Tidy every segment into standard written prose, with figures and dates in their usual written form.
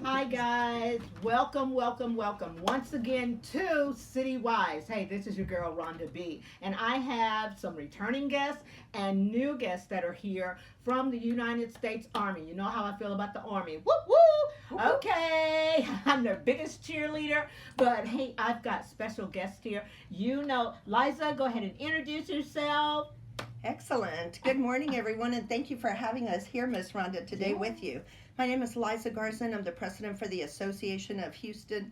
Hi guys, welcome, welcome, welcome once again to City Wise. Hey, this is your girl Rhonda B, and I have some returning guests and new guests that are here from the United States Army. You know how I feel about the Army. Woo woo! Okay, I'm their biggest cheerleader, but hey, I've got special guests here. You know, Liza, go ahead and introduce yourself. Excellent. Good morning, everyone, and thank you for having us here, Miss Rhonda, today with you. My name is Liza Garson. I'm the president for the Association of Houston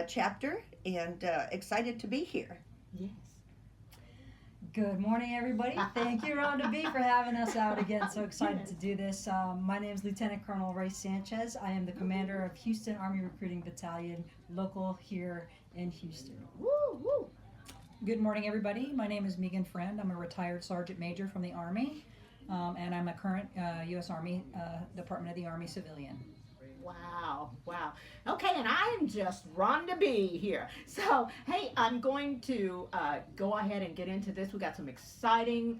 chapter, and excited to be here. Yes. Good morning, everybody. Thank you, Rhonda B, for having us out again. So excited to do this. My name is Lieutenant Colonel Ray Sanchez. I am the commander of Houston Army Recruiting Battalion, local here in Houston. Woo woo. Good morning, everybody. My name is Megan Friend. I'm a retired sergeant major from the Army, and I'm a current U.S. Army Department of the Army civilian. Wow, wow. Okay, and I am just Rhonda B here. So, hey, I'm going to go ahead and get into this. We got some exciting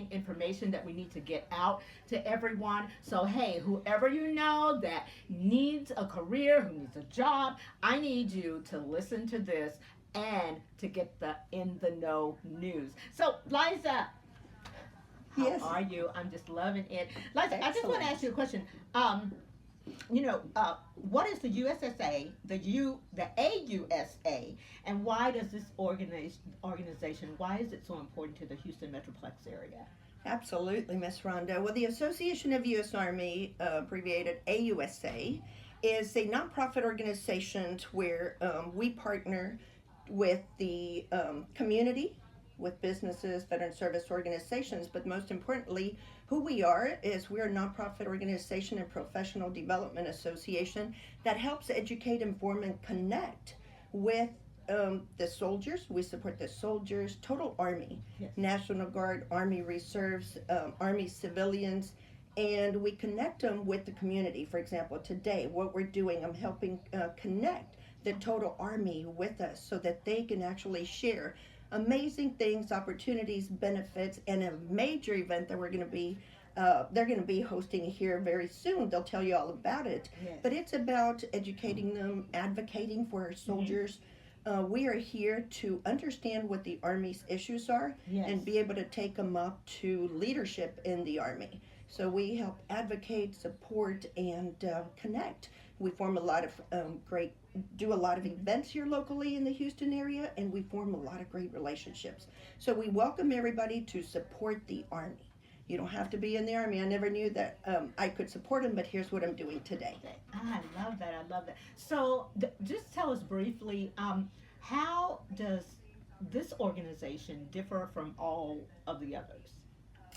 information that we need to get out to everyone. So, hey, whoever you know that needs a career, who needs a job, I need you to listen to this and to get the in the know news. So, Liza, how Yes. are you? I'm just loving it. Liza, I just want to Excellent. ask you a question. What is the USSA, the AUSA, and why does this organization, why is it so important to the Houston Metroplex area? Absolutely, Miss Rhonda. Well, the Association of U.S. Army, abbreviated AUSA, is a nonprofit organization where we partner with the community, with businesses, veteran service organizations, but most importantly, who we are is we're a nonprofit organization and professional development association that helps educate, inform, and connect with the soldiers. We support the soldiers, total Army, Yes. National Guard, Army Reserves, Army civilians, and we connect them with the community. For example, today, what we're doing, I'm helping connect the total Army with us so that they can actually share amazing things, opportunities, benefits, and a major event that they're going to be hosting here very soon. They'll tell you all about it. Yes. But it's about educating them, advocating for our soldiers. We are here to understand what the Army's issues are Yes. and be able to take them up to leadership in the Army. So we help advocate, support, and connect. We form a lot of do a lot of events here locally in the Houston area, and we form a lot of great relationships. So we welcome everybody to support the Army. You don't have to be in the Army. I never knew that I could support them, but here's what I'm doing today. I love that. I love that. So, just tell us briefly, how does this organization differ from all of the others?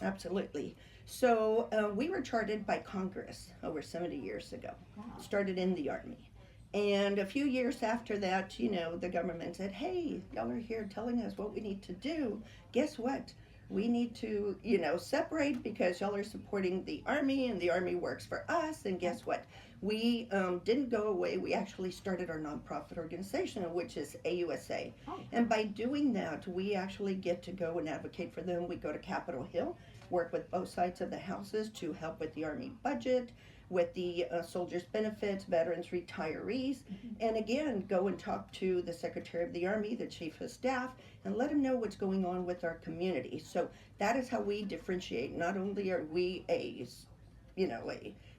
Absolutely. So we were chartered by Congress over 70 years ago, Wow. started in the Army. And a few years after that, the government said, hey, y'all are here telling us what we need to do. Guess what? We need to, separate because y'all are supporting the Army and the Army works for us. And guess what? We didn't go away. We actually started our nonprofit organization, which is AUSA. Oh. And by doing that, we actually get to go and advocate for them. We go to Capitol Hill, work with both sides of the houses to help with the Army budget, with the soldiers' benefits, veterans, retirees, and again, go and talk to the Secretary of the Army, the Chief of Staff, and let them know what's going on with our community. So that is how we differentiate. Not only are we a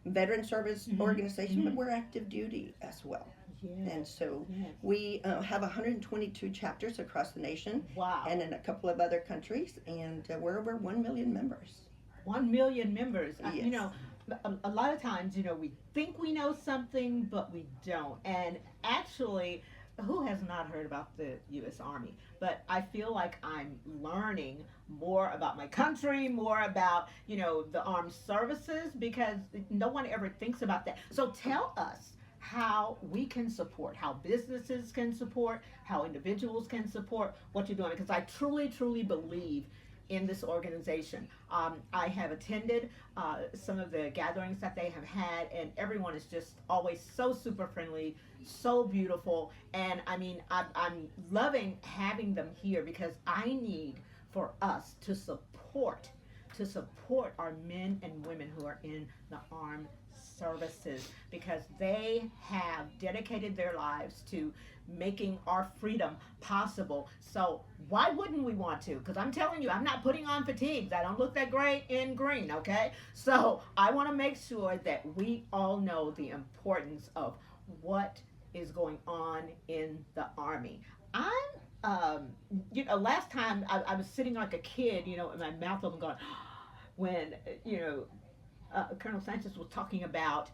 veteran service organization, but we're active duty as well. Yes. And so Yes. we have 122 chapters across the nation. Wow. And in a couple of other countries, and we're over 1 million members. 1 million members. Yes. A lot of times, we think we know something, but we don't. And actually, who has not heard about the U.S. Army? But I feel like I'm learning more about my country, more about, the armed services, because no one ever thinks about that. So tell us how we can support, how businesses can support, how individuals can support what you're doing. Because I truly, truly believe in this organization. I have attended some of the gatherings that they have had, and everyone is just always so super friendly, so beautiful. And I mean, I'm loving having them here because I need for us to support our men and women who are in the armed services, because they have dedicated their lives to making our freedom possible. So why wouldn't we want to? Because I'm telling you, I'm not putting on fatigues. I don't look that great in green, okay? So I want to make sure that we all know the importance of what is going on in the Army. I'm last time I was sitting like a kid, in my mouth open going, when, Colonel Sanchez was talking about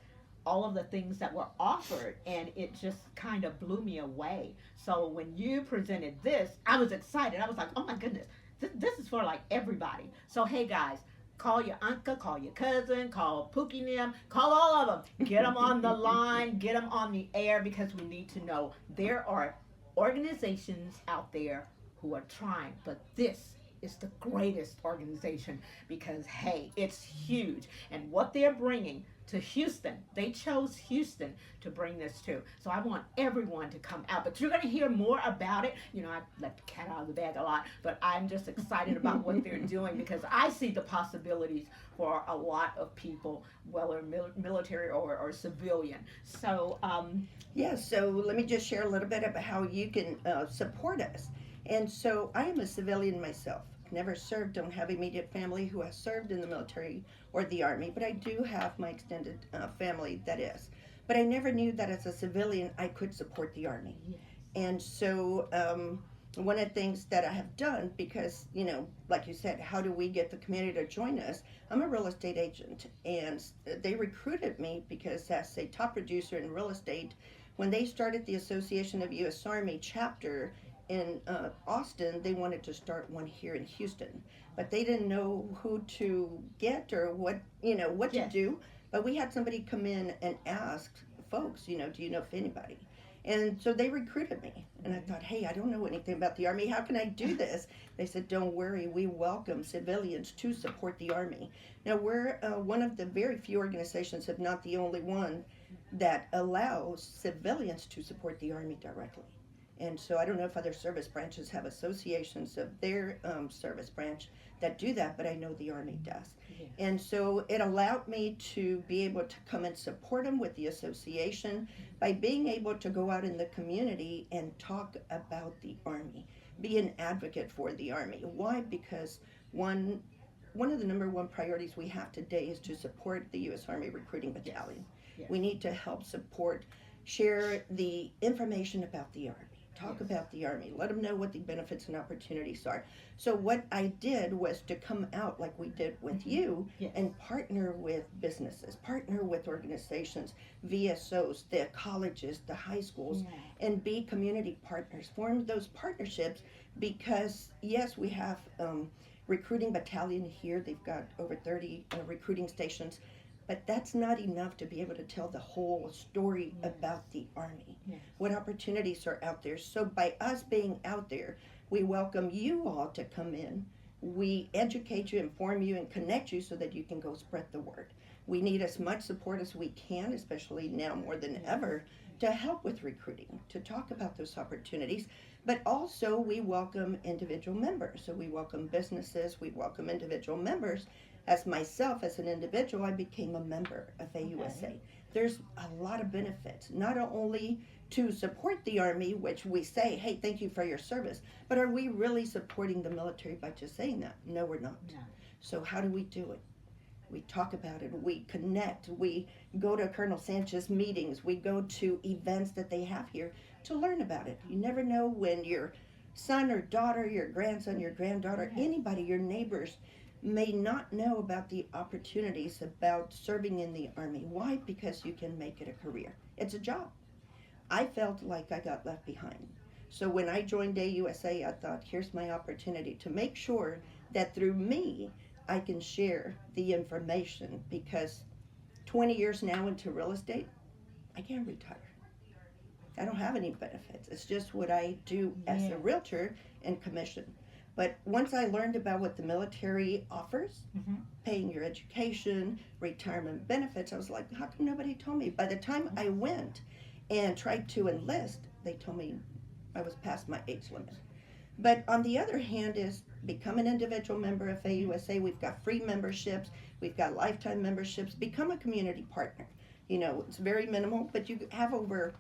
all of the things that were offered, and it just kind of blew me away. So when you presented this, I was excited. I was like, oh my goodness, this is for like everybody. So hey guys, call your uncle, call your cousin, call Pookie Nim, call all of them. Get them on the line, get them on the air, because we need to know there are organizations out there who are trying, but this is the greatest organization, because hey, it's huge. And what they're bringing to Houston, they chose Houston to bring this to. So I want everyone to come out, but you're going to hear more about it. I let the cat out of the bag a lot, but I'm just excited about what they're doing, because I see the possibilities for a lot of people, whether military or civilian. So Yeah, so let me just share a little bit about how you can support us. And so I am a civilian myself. Never served, don't have immediate family who has served in the military or the Army, but I do have my extended family that is. But I never knew that as a civilian I could support the Army. yes. And so one of the things that I have done, because, like you said, how do we get the community to join us? I'm a real estate agent, and they recruited me because as a top producer in real estate, when they started the Association of U.S. Army chapter in Austin, they wanted to start one here in Houston, but they didn't know who to get or what Yes. to do. But we had somebody come in and ask folks, do you know if anybody? And so they recruited me, and I thought, hey, I don't know anything about the Army. How can I do this? They said, don't worry, we welcome civilians to support the Army. Now, we're one of the very few organizations, if not the only one, that allows civilians to support the Army directly. And so I don't know if other service branches have associations of their service branch that do that, but I know the Army does. Yes. And so it allowed me to be able to come and support them with the association by being able to go out in the community and talk about the Army, be an advocate for the Army. Why? Because one of the number one priorities we have today is to support the U.S. Army Recruiting Battalion. Yes. We need to help support, share the information about the Army. Talk Yes. about the Army. Let them know what the benefits and opportunities are. So what I did was to come out like we did with you Yes. and partner with businesses, partner with organizations, VSOs, the colleges, the high schools, Yeah. and be community partners. Form those partnerships because, yes, we have recruiting battalion here. They've got over 30 recruiting stations. But that's not enough to be able to tell the whole story Yes. about the Army. Yes. What opportunities are out there. So by us being out there, we welcome you all to come in. We educate you, inform you, and connect you so that you can go spread the word. We need as much support as we can, especially now more than ever, to help with recruiting, to talk about those opportunities. But also we welcome individual members. So we welcome businesses, we welcome individual members. As myself, as an individual, I became a member of AUSA. Okay. There's a lot of benefits, not only to support the Army, which we say, hey, thank you for your service, but are we really supporting the military by just saying that? No, we're not. No. So how do we do it? We talk about it, we connect, we go to Colonel Sanchez meetings, we go to events that they have here to learn about it. You never know when your son or daughter, your grandson, your granddaughter, anybody, your neighbors, may not know about the opportunities about serving in the Army. Why? Because you can make it a career. It's a job. I felt like I got left behind. So when I joined AUSA, I thought, here's my opportunity to make sure that through me, I can share the information, because 20 years now into real estate, I can't retire. I don't have any benefits. It's just what I do as a realtor and commission. But once I learned about what the military offers, Mm-hmm. paying your education, retirement benefits, I was like, how come nobody told me? By the time I went and tried to enlist, they told me I was past my age limit. But on the other hand, is become an individual member of AUSA. We've got free memberships, we've got lifetime memberships. Become a community partner. You know, it's very minimal, but you have over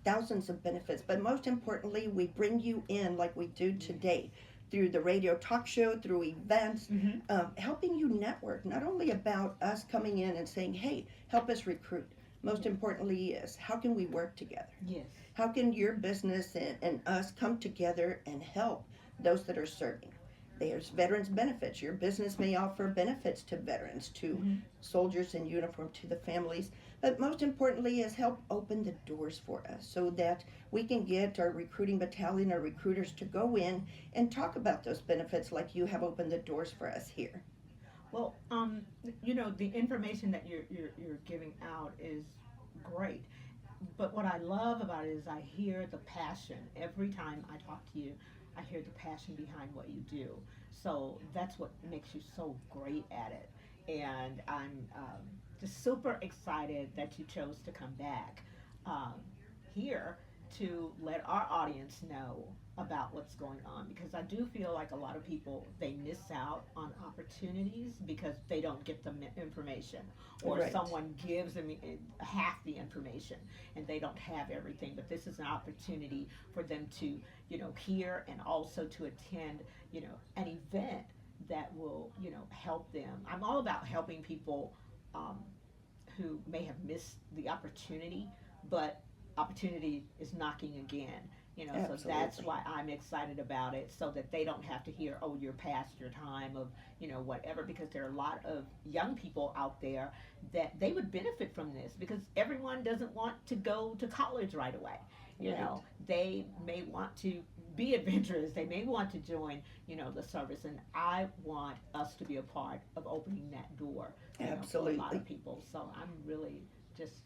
thousands of benefits. But most importantly, we bring you in like we do today through the radio talk show, through events, Mm-hmm. helping you network, not only about us coming in and saying, hey, help us recruit. Most importantly is, how can we work together? Yes. How can your business and us come together and help those that are serving? There's veterans benefits. Your business may offer benefits to veterans, to Mm-hmm. soldiers in uniform, to the families. But most importantly is help open the doors for us so that we can get our recruiting battalion, our recruiters to go in and talk about those benefits like you have opened the doors for us here. Well, you know, the information that you're giving out is great. But what I love about it is I hear the passion. Every time I talk to you, I hear the passion behind what you do. So that's what makes you so great at it. And I'm just super excited that you chose to come back um, here to let our audience know about what's going on, because I do feel like a lot of people, they miss out on opportunities because they don't get the information, or Right. someone gives them half the information and they don't have everything. But this is an opportunity for them to, you know, hear, and also to attend, you know, an event that will, you know, help them. I'm all about helping people um, who may have missed the opportunity, but opportunity is knocking again. You know, so that's Absolutely. why I'm excited about it, so that they don't have to hear, oh, you're past your time of, you know, whatever, because there are a lot of young people out there that they would benefit from this, because everyone doesn't want to go to college right away. You Right. know, they may want to be adventurous, they may want to join, you know, the service, and I want us to be a part of opening that door, you know, for a lot Absolutely. of people. So I'm really just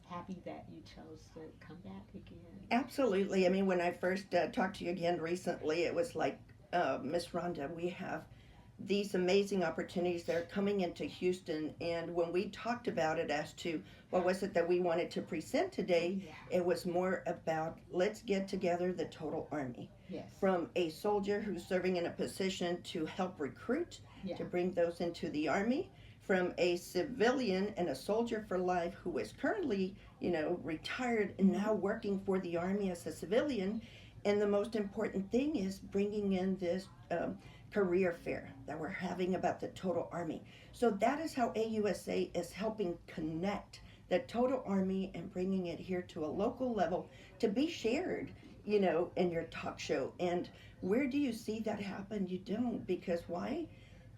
happy that you chose to come back again. Absolutely. I mean, when I first talked to you again recently, it was like, Miss Rhonda, we have these amazing opportunities that are coming into Houston. And when we talked about it as to what was it that we wanted to present today, Yeah. it was more about let's get together the total army. Yes. From a soldier who's serving in a position to help recruit, Yeah. to bring those into the army, from a civilian and a soldier for life who is currently, you know, retired and now working for the army as a civilian. And the most important thing is bringing in this career fair that we're having about the total army. So that is how AUSA is helping connect the total army and bringing it here to a local level to be shared, you know, in your talk show. And where do you see that happen? You don't, because why?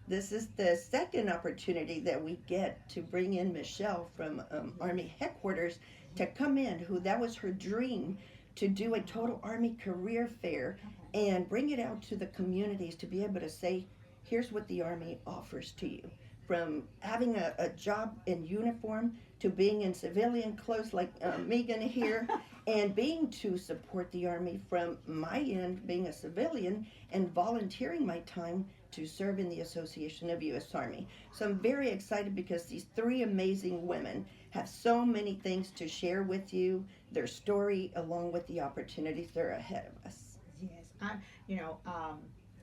This is the second opportunity that we get to bring in Michelle from Army headquarters to come in, who that was her dream, to do a total Army career fair and bring it out to the communities to be able to say, here's what the Army offers to you. From having a job in uniform to being in civilian clothes like Megan here, and being to support the Army from my end, being a civilian, and volunteering my time to serve in the Association of U.S. Army. So I'm very excited because these three amazing women have so many things to share with you, their story, along with the opportunities that are ahead of us. Yes, you know,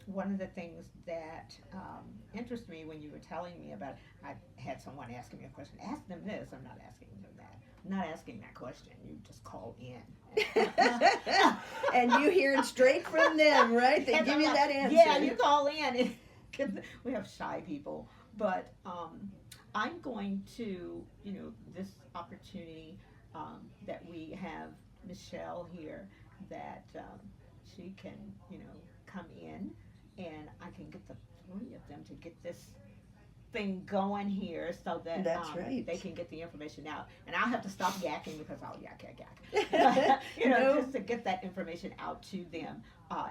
one of the things that interests me when you were telling me about, I had someone asking me a question. Ask them this. I'm not asking them that. I'm not asking that question. You just call in. And you hear it straight from them, right? They And give I'm you like, that answer. yeah, you call in. 'Cause we have shy people, but I'm going to, you know, this opportunity that we have Michelle here, that she can, you know, come in, and I can get the three of them to get this thing going here, so that That's right. they can get the information out. And I'll have to stop yakking, because I'll yak, yak, yak. You know, No. just to get that information out to them,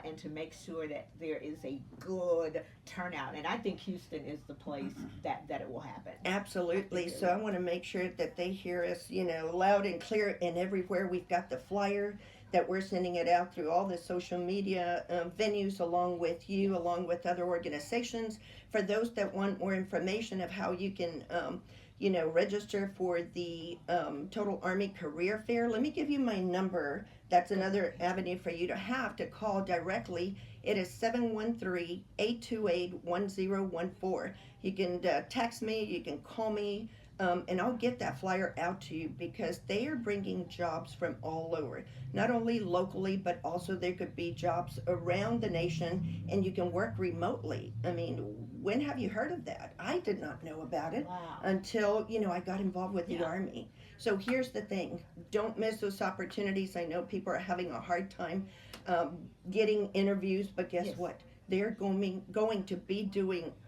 and to make sure that there is a good turnout. And I think Houston is the place that it will happen. Absolutely. So I want to make sure that they hear us, you know, loud and clear, and everywhere we've got the flyer. that we're sending it out through all the social media venues, along with you, along with other organizations. For those that want more information of how you can, register for the Total Army Career Fair, let me give you my number. That's another avenue for you to have to call directly. It is 713-828-1014. You can text me, you can call me, and I'll get that flyer out to you, because they are bringing jobs from all over, not only locally, but also there could be jobs around the nation, and you can work remotely. I mean, when have you heard of that? I did not know about it until, I got involved with the Army. So here's the thing, don't miss those opportunities. I know people are having a hard time getting interviews, but guess what? They're going to be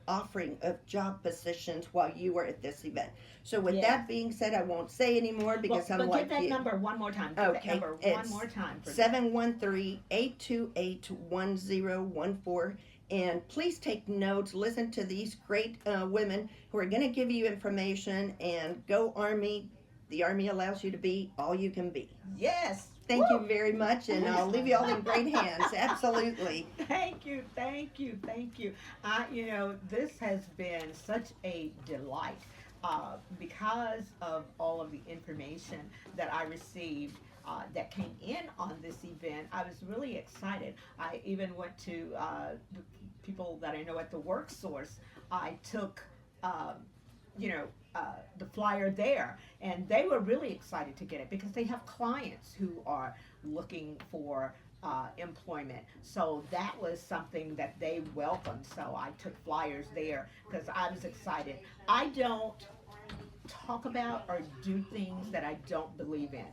offering of job positions while you are at this event. So with that being said, I won't say anymore, because I'm like you. But give that number one more time. Okay, one more time. 713-828-1014. And please take notes, listen to these great women who are going to give you information, and go Army. The Army allows you to be all you can be. Yes. Thank you very much, and I'll leave you all in great hands. Absolutely. Thank you. This has been such a delight because of all of the information that I received that came in on this event. I was really excited. I even went to the people that I know at the Work Source. I took the flyer there, and they were really excited to get it, because they have clients who are looking for employment. So that was something that they welcomed. So I took flyers there because I was excited. I don't talk about or do things that I don't believe in.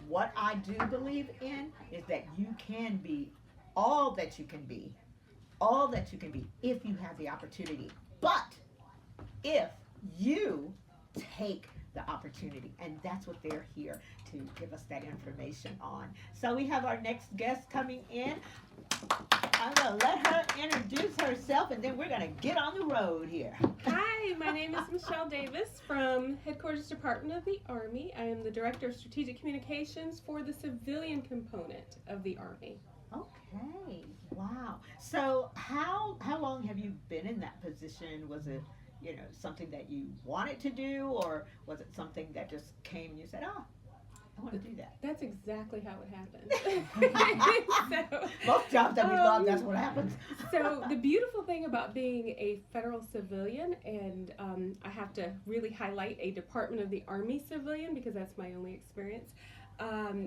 What I do believe in is that you can be all that you can be, if you have the opportunity. But if you take the opportunity, and that's what they're here to give us that information on. So we have our next guest coming in. I'm going to let her introduce herself, and then we're going to get on the road here. Hi, my name is Michelle Davis from Headquarters Department of the Army. I am the Director of Strategic Communications for the civilian component of the Army. Okay, wow. So how long have you been in that position? Was it something that you wanted to do, or was it something that just came and you said, oh, I want to do that? That's exactly how it happened. Most jobs that we love, that's what happens. So the beautiful thing about being a federal civilian, and I have to really highlight a Department of the Army civilian, because that's my only experience,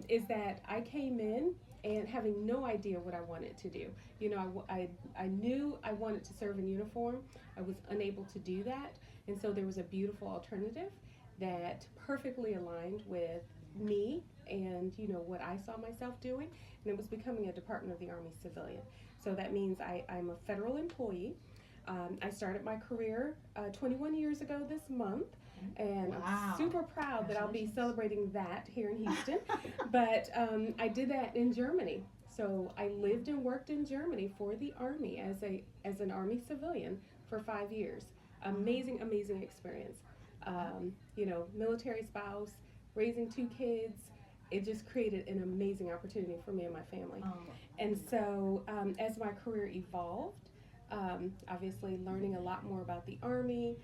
is that I came in and having no idea what I wanted to do. I knew I wanted to serve in uniform. I was unable to do that, and so there was a beautiful alternative that perfectly aligned with me and what I saw myself doing, and it was becoming a Department of the Army civilian. So that means I'm a federal employee. I started my career 21 years ago this month, and I'm super proud that I'll be celebrating that here in Houston. But I did that in Germany. So I lived and worked in Germany for the Army as an Army civilian for 5 years. Amazing experience. Military spouse, raising 2 kids. It just created an amazing opportunity for me and my family. And so as my career evolved, obviously learning a lot more about the Army,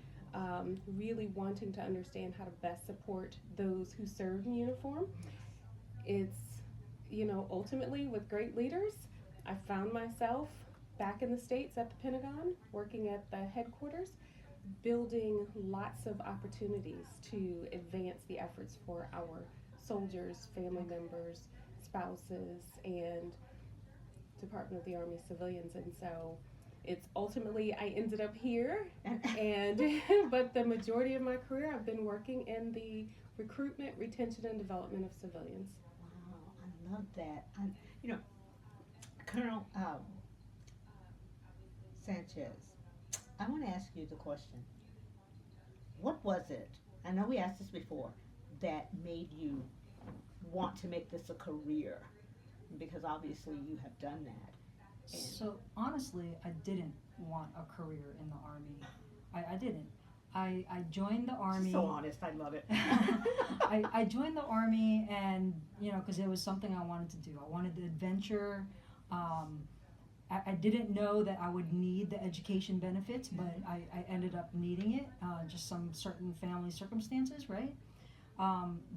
really wanting to understand how to best support those who served in uniform. It's, ultimately with great leaders, I found myself back in the States at the Pentagon, working at the headquarters, building lots of opportunities to advance the efforts for our soldiers, family members, spouses, and Department of the Army civilians. And so it's ultimately, I ended up here, but the majority of my career I've been working in the recruitment, retention, and development of civilians. Wow, I love that. Colonel Sanchez, I want to ask you the question. What was it, I know we asked this before, that made you want to make this a career? Because obviously you have done that. So honestly, I didn't want a career in the Army. I didn't. I joined the Army. So honest, I love it. I joined the Army, and because it was something I wanted to do. I wanted the adventure. I didn't know that I would need the education benefits, but I ended up needing it, just some certain family circumstances, right?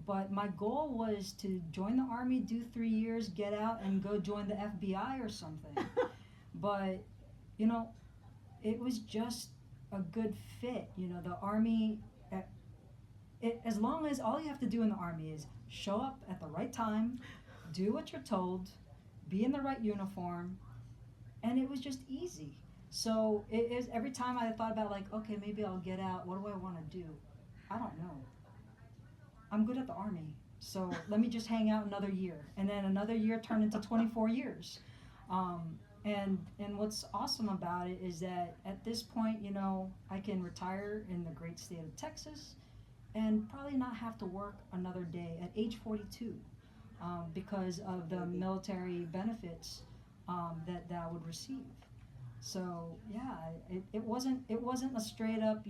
But my goal was to join the Army, do 3 years, get out, and go join the FBI or something. But, it was just a good fit. The Army, as long as all you have to do in the Army is show up at the right time, do what you're told, be in the right uniform, and it was just easy. So it is, every time I thought about okay, maybe I'll get out, what do I want to do? I don't know. I'm good at the Army, so let me just hang out another year. And then another year turned into 24 years. And what's awesome about it is that at this point, I can retire in the great state of Texas and probably not have to work another day at age 42 because of the military benefits that I would receive. So yeah, it wasn't a straight up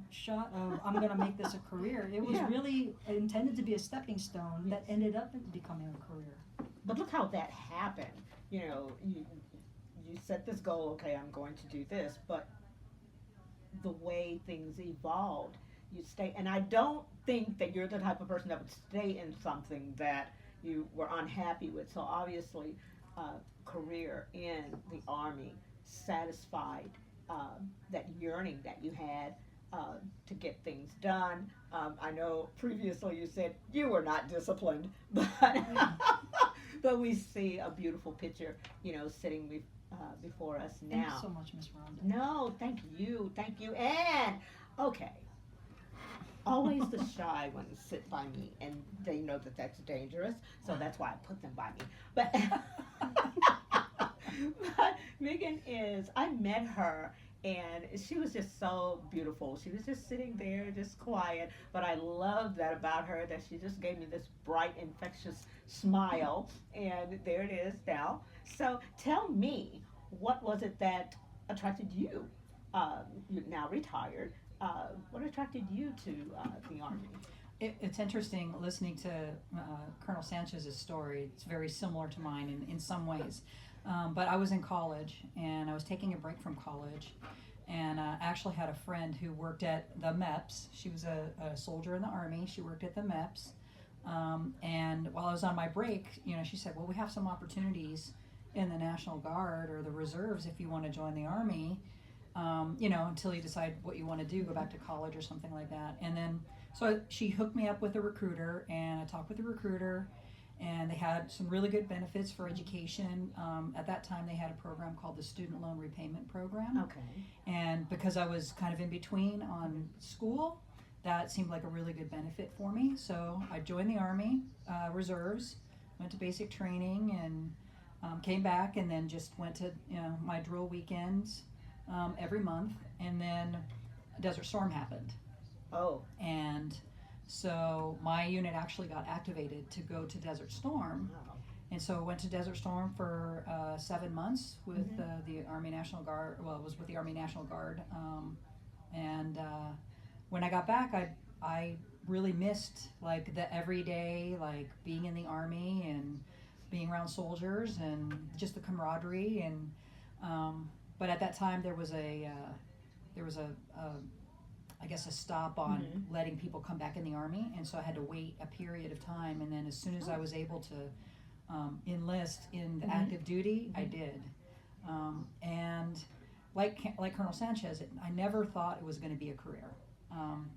shot of I'm gonna make this a career. It was really intended to be a stepping stone that ended up becoming a career. But look how that happened. You set this goal, okay, I'm going to do this, but the way things evolved, you stay, and I don't think that you're the type of person that would stay in something that you were unhappy with. So obviously, career in the Army satisfied that yearning that you had to get things done. I know previously you said you were not disciplined, but but we see a beautiful picture, sitting before us now. Thank you so much, Miss Rhonda. No, thank you, and okay. Always the shy ones sit by me, and they know that that's dangerous, so that's why I put them by me. But but Megan I met her, and she was just so beautiful. She was just sitting there, just quiet, but I love that about her, that she just gave me this bright, infectious smile, and there it is now. So tell me, what was it that attracted you? You're now retired. What attracted you to the Army? It's interesting listening to Colonel Sanchez's story. It's very similar to mine in some ways. But I was in college, and I was taking a break from college, and I actually had a friend who worked at the MEPS. She was a soldier in the Army. She worked at the MEPS. And while I was on my break, she said, well, we have some opportunities in the National Guard or the Reserves if you want to join the Army, until you decide what you want to do, go back to college or something like that. And then, so she hooked me up with a recruiter, and I talked with the recruiter, and they had some really good benefits for education. At that time, they had a program called the Student Loan Repayment Program. Okay. And because I was kind of in between on school, that seemed like a really good benefit for me. So I joined the Army Reserves, went to basic training, and came back, and then just went to my drill weekends every month. And then Desert Storm happened. Oh. And so my unit actually got activated to go to Desert Storm. Wow. And so I went to Desert Storm for 7 months with the Army National Guard. Well, it was with the Army National Guard. And when I got back, I really missed the everyday, being in the Army and being around soldiers and just the camaraderie. And but at that time there was a I guess a stop on letting people come back in the Army, and so I had to wait a period of time. And then as soon as I was able to enlist in the active duty, I did. And like Colonel Sanchez, I never thought it was going to be a career.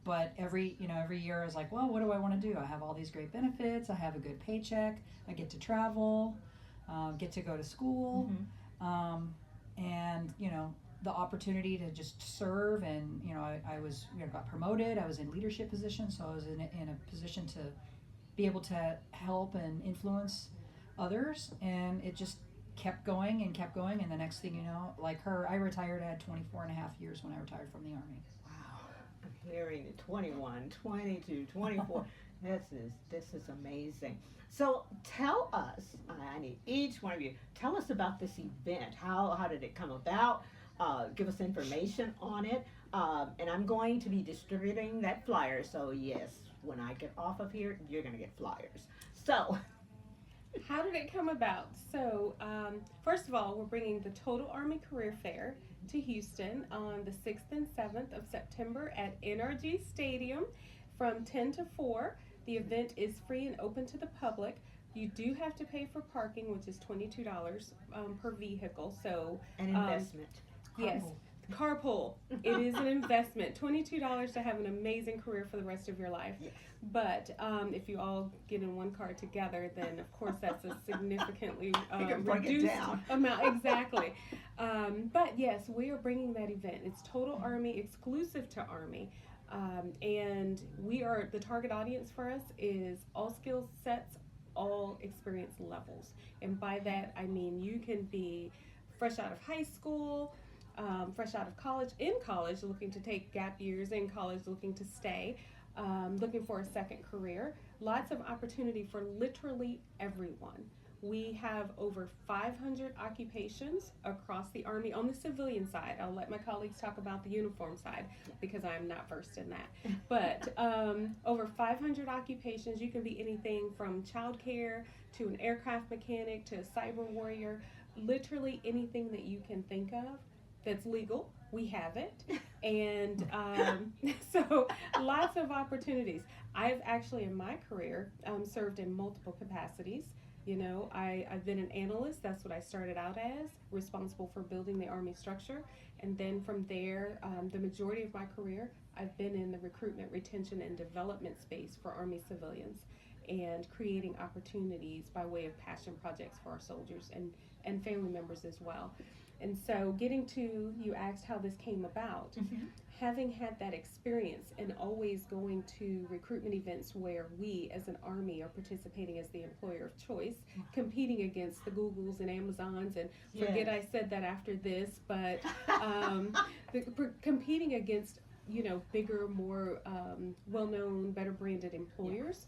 But every year I was like, well, what do I want to do? I have all these great benefits. I have a good paycheck. I get to travel, get to go to school, and the opportunity to just serve. And I was got promoted. I was in leadership positions, so I was in a position to be able to help and influence others. And it just kept going and kept going. And the next thing you know, like her, I retired. I had 24 and a half years when I retired from the Army. Hearing it, 21, 22, 24. This is amazing. So tell us, I need each one of you, tell us about this event. How did it come about? Give us information on it. And I'm going to be distributing that flyer. So yes, when I get off of here, you're gonna get flyers. So How did it come about? So, first of all, we're bringing the Total Army Career Fair to Houston on the 6th and 7th of September at NRG Stadium from 10 to 4. The event is free and open to the public. You do have to pay for parking, which is $22 per vehicle. So, an investment. yes, carpool. It is an investment. $22 to have an amazing career for the rest of your life. Yes. But if you all get in one car together, then of course that's a significantly You can break it reduced down. amount. Exactly. But yes, we are bringing that event. It's Total Army, exclusive to Army. And the target audience for us is all skill sets, all experience levels. And by that, I mean you can be fresh out of high school, fresh out of college, in college, looking to take gap years, in college, looking to stay, looking for a second career. Lots of opportunity for literally everyone. We have over 500 occupations across the Army on the civilian side. I'll let my colleagues talk about the uniform side because I'm not versed in that. But over 500 occupations. You can be anything from childcare to an aircraft mechanic to a cyber warrior. Literally anything that you can think of that's legal, we have it. And so lots of opportunities. I've actually in my career served in multiple capacities. You know, I've been an analyst. That's what I started out as, responsible for building the Army structure. And then from there, the majority of my career, I've been in the recruitment, retention, and development space for Army civilians and creating opportunities by way of passion projects for our soldiers and family members as well. And so you asked how this came about. Mm-hmm. Having had that experience and always going to recruitment events where we as an Army are participating as the employer of choice, competing against the Googles and Amazons, and forget I said that after this, but competing against, bigger, more well-known, better branded employers.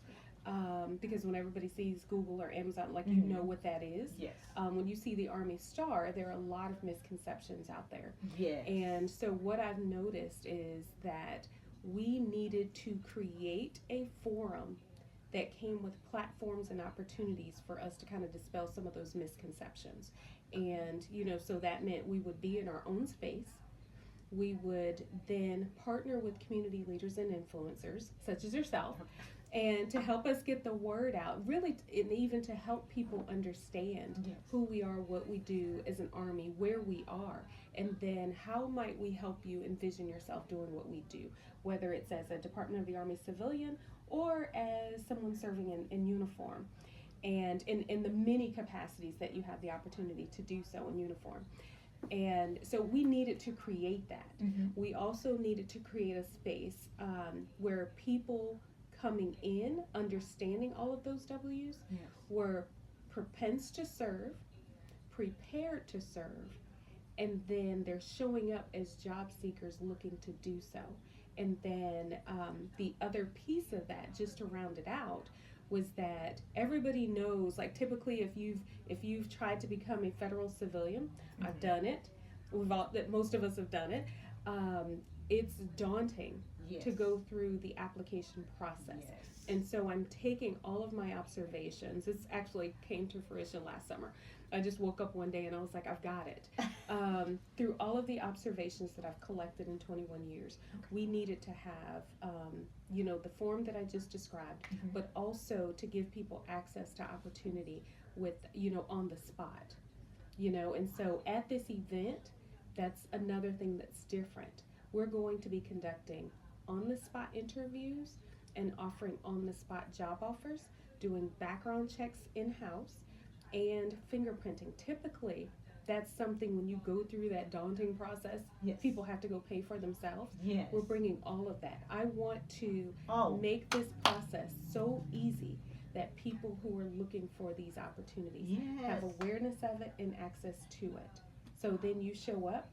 Because when everybody sees Google or Amazon, you know what that is. Yes. When you see the Army Star, there are a lot of misconceptions out there. Yes. And so what I've noticed is that we needed to create a forum that came with platforms and opportunities for us to kind of dispel some of those misconceptions. And, so that meant we would be in our own space. We would then partner with community leaders and influencers, such as yourself, and to help us get the word out, really, and even to help people understand who we are, what we do as an Army, where we are, and then how might we help you envision yourself doing what we do, whether it's as a Department of the Army civilian or as someone serving in uniform, and in the many capacities that you have the opportunity to do so in uniform. And so we needed to create that. Mm-hmm. We also needed to create a space where people coming in, understanding all of those W's, were propense to serve, prepared to serve, and then they're showing up as job seekers looking to do so. And then the other piece of that, just to round it out, was that everybody knows, typically if you've tried to become a federal civilian, I've done it, most of us have done it, it's daunting. Yes. To go through the application process. Yes. And so I'm taking all of my observations. This actually came to fruition last summer. I just woke up one day and I was like, I've got it. Through all of the observations that I've collected in 21 years, we needed to have, the form that I just described, but also to give people access to opportunity with, on the spot. And so at this event, that's another thing that's different. We're going to be conducting on-the-spot interviews and offering on-the-spot job offers, doing background checks in-house, and fingerprinting. Typically, that's something when you go through that daunting process, people have to go pay for themselves. Yes. We're bringing all of that. I want to make this process so easy that people who are looking for these opportunities have awareness of it and access to it. So then you show up.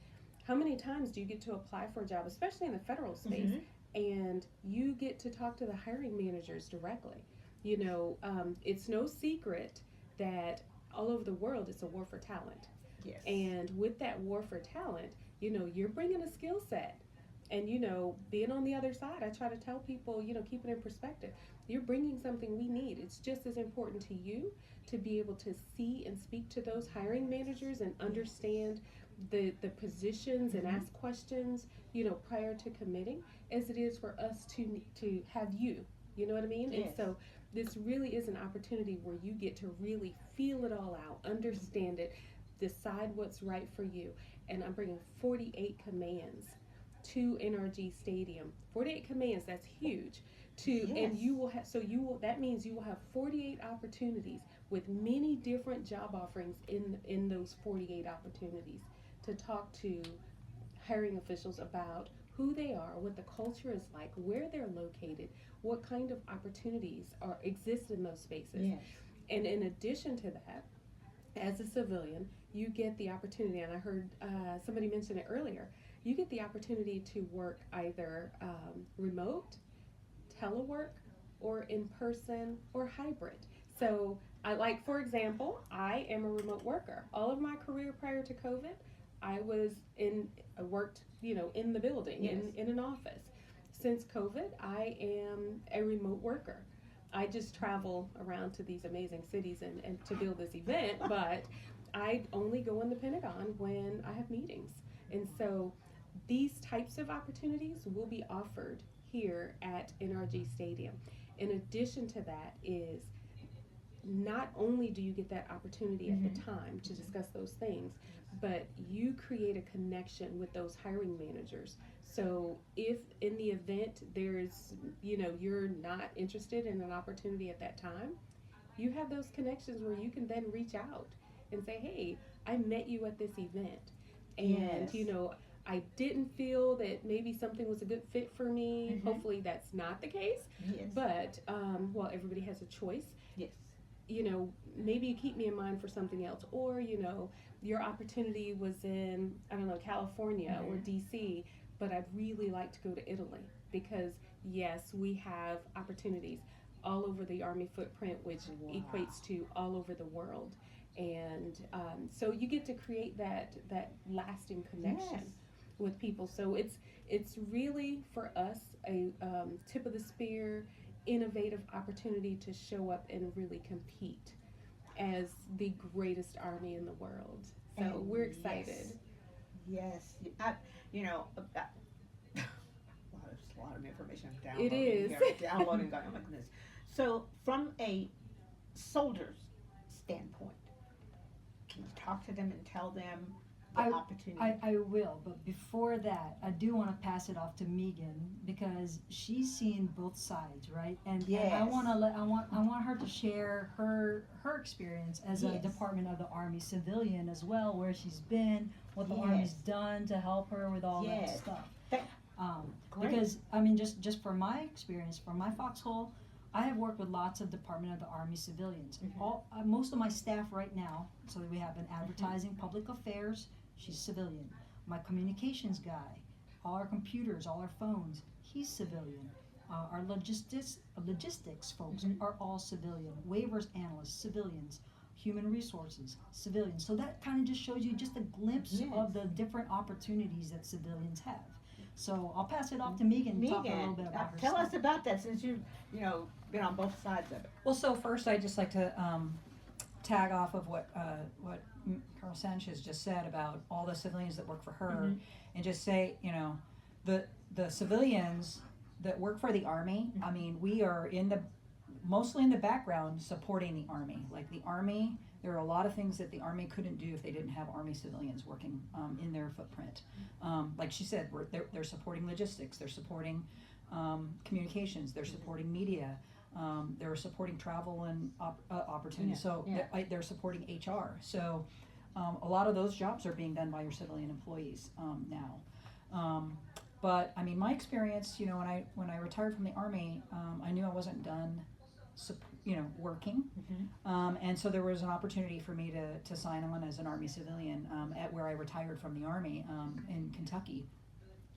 How many times do you get to apply for a job, especially in the federal space, and you get to talk to the hiring managers directly? It's no secret that all over the world it's a war for talent. Yes. And with that war for talent, you're bringing a skill set. And, being on the other side, I try to tell people, keep it in perspective. You're bringing something we need. It's just as important to you to be able to see and speak to those hiring managers and understand the positions and ask questions, prior to committing, as it is for us to have you. You know what I mean? Yes. And so this really is an opportunity where you get to really feel it all out, understand it, decide what's right for you. And I'm bringing 48 commands to NRG Stadium. 48 commands, that's huge. And you will have, that means you will have 48 opportunities with many different job offerings in those 48 opportunities to talk to hiring officials about who they are, what the culture is like, where they're located, what kind of opportunities exist in those spaces. Yes. And in addition to that, as a civilian, you get the opportunity, and I heard somebody mention it earlier, you get the opportunity to work either remote, telework, or in person, or hybrid. So for example, I am a remote worker. All of my career prior to COVID, I worked, in the building, Yes. in an office. Since COVID, I am a remote worker. I just travel around to these amazing cities and to build this event, but I only go in the Pentagon when I have meetings. And so these types of opportunities will be offered here at NRG Stadium. In addition to that is, not only do you get that opportunity at the time to discuss those things, but you create a connection with those hiring managers. So if in the event there's, you're not interested in an opportunity at that time, you have those connections where you can then reach out and say, hey, I met you at this event. And, Yes. I didn't feel that maybe something was a good fit for me. Hopefully that's not the case. Yes. But, everybody has a choice. Yes. Maybe you keep me in mind for something else. Or, your opportunity was in, I don't know, California or DC, but I'd really like to go to Italy because, yes, we have opportunities all over the Army footprint, which equates to all over the world. And so you get to create that lasting connection with people. So it's really, for us, a tip of the spear, innovative opportunity to show up and really compete as the greatest Army in the world. So And we're excited. Yes. A lot of information I'm downloading. It is. Here. Downloading, going, oh my goodness. So from a soldier's standpoint, can you talk to them and tell them the opportunity? I will, but before that, I do want to pass it off to Megan because she's seen both sides, right? And I want her to share her experience as a Department of the Army civilian as well, where she's been, what the Army's done to help her with all that stuff. Because just from my experience, from my foxhole, I have worked with lots of Department of the Army civilians. Most of my staff right now, so we have an advertising, public affairs, she's civilian. My communications guy, all our computers, all our phones, he's civilian. Our logistics folks are all civilian. Waivers analysts, civilians. Human resources, civilians. So that kind of just shows you just a glimpse of the different opportunities that civilians have. So I'll pass it off to Megan to talk a little bit about her tell stuff. us about that since you've been on both sides of it. Well, so first I'd just like to tag off of what Colonel Sanchez just said about all the civilians that work for her, and just say, the civilians that work for the Army, I mean, we are mostly in the background supporting the Army. Like the Army, there are a lot of things that the Army couldn't do if they didn't have Army civilians working in their footprint. Like she said, they're supporting logistics, they're supporting communications, they're supporting media, they're supporting travel and opportunities. So they're supporting HR. So a lot of those jobs are being done by your civilian employees now. But I mean, my experience, when I retired from the Army, I knew I wasn't done working. And so there was an opportunity for me to sign on as an Army civilian at where I retired from the Army in Kentucky.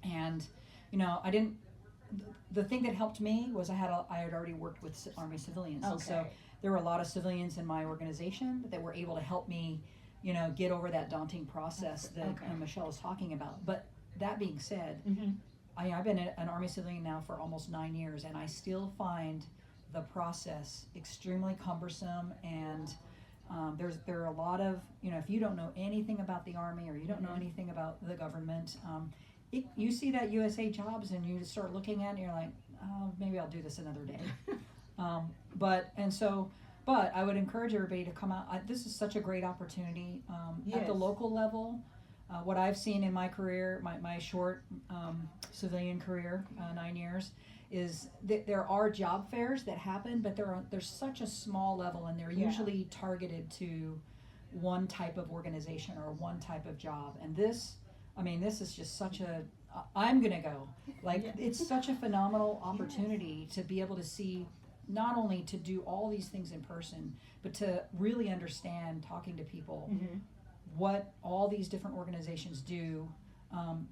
And, I didn't, the thing that helped me was I had already worked with Army civilians. Okay. And so there were a lot of civilians in my organization that were able to help me, get over that daunting process that Michelle was talking about. But that being said, I've been an Army civilian now for almost 9 years, and I still find the process extremely cumbersome. And there are a lot of, if you don't know anything about the Army or you don't know anything about the government, you see that USA Jobs and you start looking at it and you're like, oh, maybe I'll do this another day. But I would encourage everybody to come out. This is such a great opportunity at the local level. What I've seen in my career, my short civilian career, 9 years, is that there are job fairs that happen, but there's such a small level, and they're usually targeted to one type of organization or one type of job. And this is just such I'm gonna go. It's such a phenomenal opportunity to be able to see, not only to do all these things in person, but to really understand, talking to people, what all these different organizations do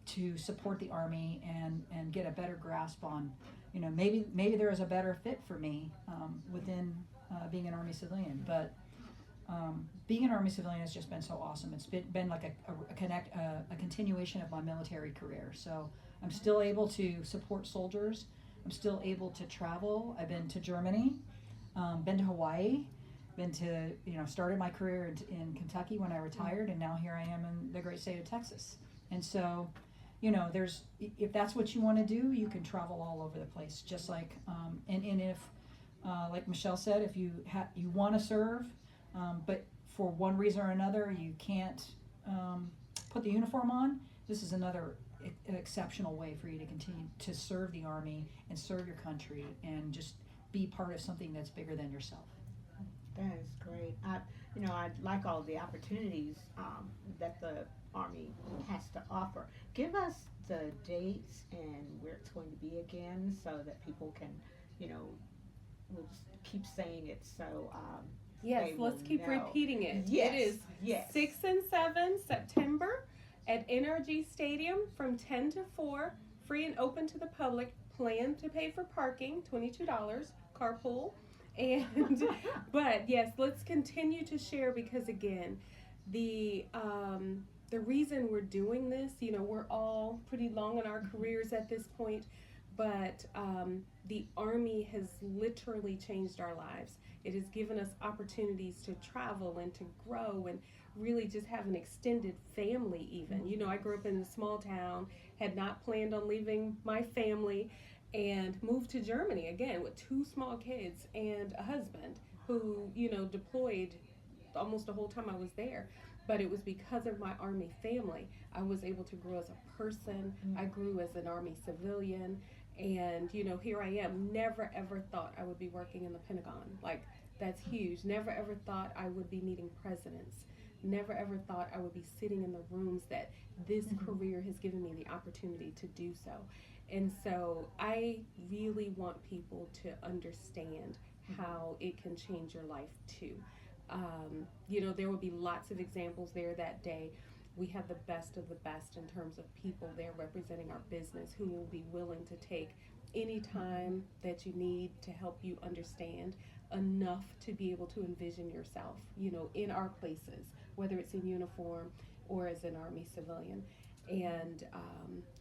to support the Army and get a better grasp on, maybe there is a better fit for me within being an Army civilian. But being an Army civilian has just been so awesome. It's been like a continuation of my military career. So I'm still able to support soldiers. I'm still able to travel. I've been to Germany, been to Hawaii, been to, started my career in Kentucky when I retired, and now here I am in the great state of Texas. And so, if that's what you want to do, you can travel all over the place. Just like, and if, like Michelle said, if you want to serve, but for one reason or another you can't put the uniform on, this is another exceptional way for you to continue to serve the Army and serve your country and just be part of something that's bigger than yourself. That is great. I like all the opportunities that the Army has to offer. Give us the dates and where it's going to be again, so that people can, we'll just keep saying it. So yes, let's keep repeating it. Yes, it is 6 and 7 September at NRG Stadium from 10 to 4, free and open to the public. Plan to pay for parking, $22, carpool. And but yes, let's continue to share, because again, the reason we're doing this, we're all pretty long in our careers at this point, but the Army has literally changed our lives. It has given us opportunities to travel and to grow and really just have an extended family even. I grew up in a small town, had not planned on leaving my family, and moved to Germany again with 2 small kids and a husband who, deployed almost the whole time I was there. But it was because of my Army family. I was able to grow as a person. I grew as an Army civilian. And, here I am. Never ever thought I would be working in the Pentagon. That's huge. Never ever thought I would be meeting presidents. Never ever thought I would be sitting in the rooms that this career has given me the opportunity to do so. And so I really want people to understand how it can change your life too. There will be lots of examples there that day. We have the best of the best in terms of people there representing our business who will be willing to take any time that you need to help you understand enough to be able to envision yourself, in our places, whether it's in uniform or as an Army civilian. And,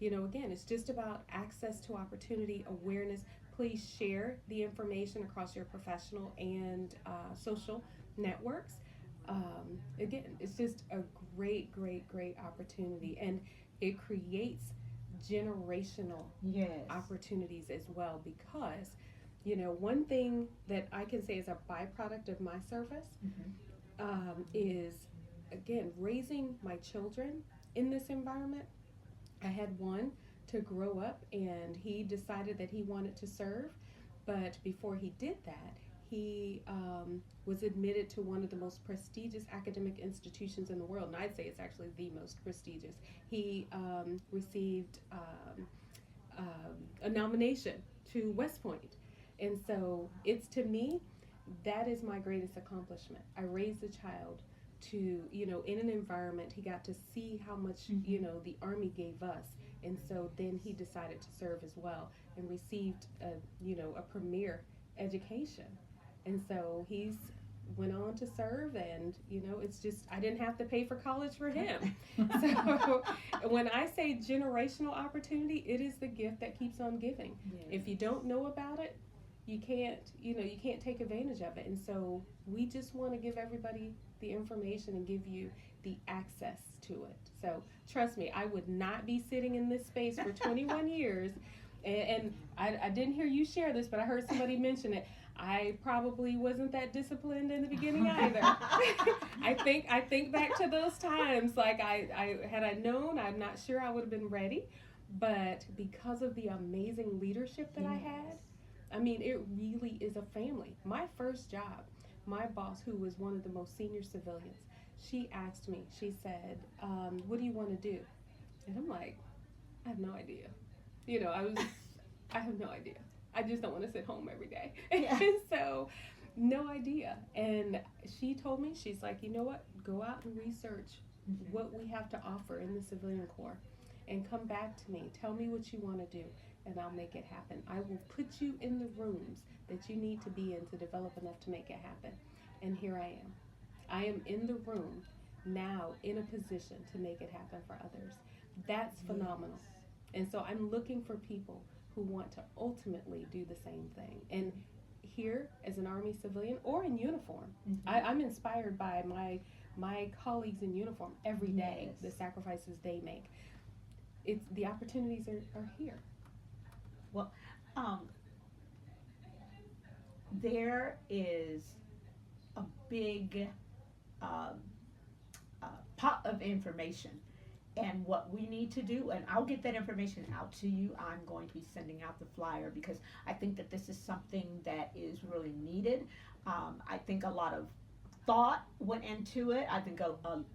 again, it's just about access to opportunity, awareness. Please share the information across your professional and social networks. Again, it's just a great, great, great opportunity. And it creates generational opportunities as well, because, one thing that I can say is a byproduct of my service is, again, raising my children in this environment. I had one to grow up, and he decided that he wanted to serve, but before he did that, he was admitted to one of the most prestigious academic institutions in the world, and I'd say it's actually the most prestigious. He received a nomination to West Point, and so it's, to me, that is my greatest accomplishment. I raised a child to, in an environment, he got to see how much, the Army gave us. And so then he decided to serve as well and received a premier education. And so he's went on to serve, and it's just I didn't have to pay for college for him. So when I say generational opportunity, it is the gift that keeps on giving. Yes. If you don't know about it, you can't take advantage of it. And so we just want to give everybody the information and give you the access to it. So trust me, I would not be sitting in this space for 21 years. And I didn't hear you share this, but I heard somebody mention it. I probably wasn't that disciplined in the beginning either. I think back to those times, like I had I known, I'm not sure I would have been ready, but because of the amazing leadership that I had, I mean, it really is a family. My first job, my boss, who was one of the most senior civilians, she asked me, she said, what do you want to do? And I'm like, I have no idea. I have no idea. I just don't want to sit home every day. Yeah. And so, no idea. And she told me, she's like, you know what? Go out and research what we have to offer in the civilian corps and come back to me. Tell me what you want to do, and I'll make it happen. I will put you in the rooms that you need to be in to develop enough to make it happen. And here I am. I am in the room now in a position to make it happen for others. That's phenomenal. And so I'm looking for people who want to ultimately do the same thing. And here, as an Army civilian or in uniform, I'm inspired by my colleagues in uniform every day, the sacrifices they make. The opportunities are here. Well, there is a big pot of information. And what we need to do, and I'll get that information out to you. I'm going to be sending out the flyer because I think that this is something that is really needed. I think a lot of thought went into it. I think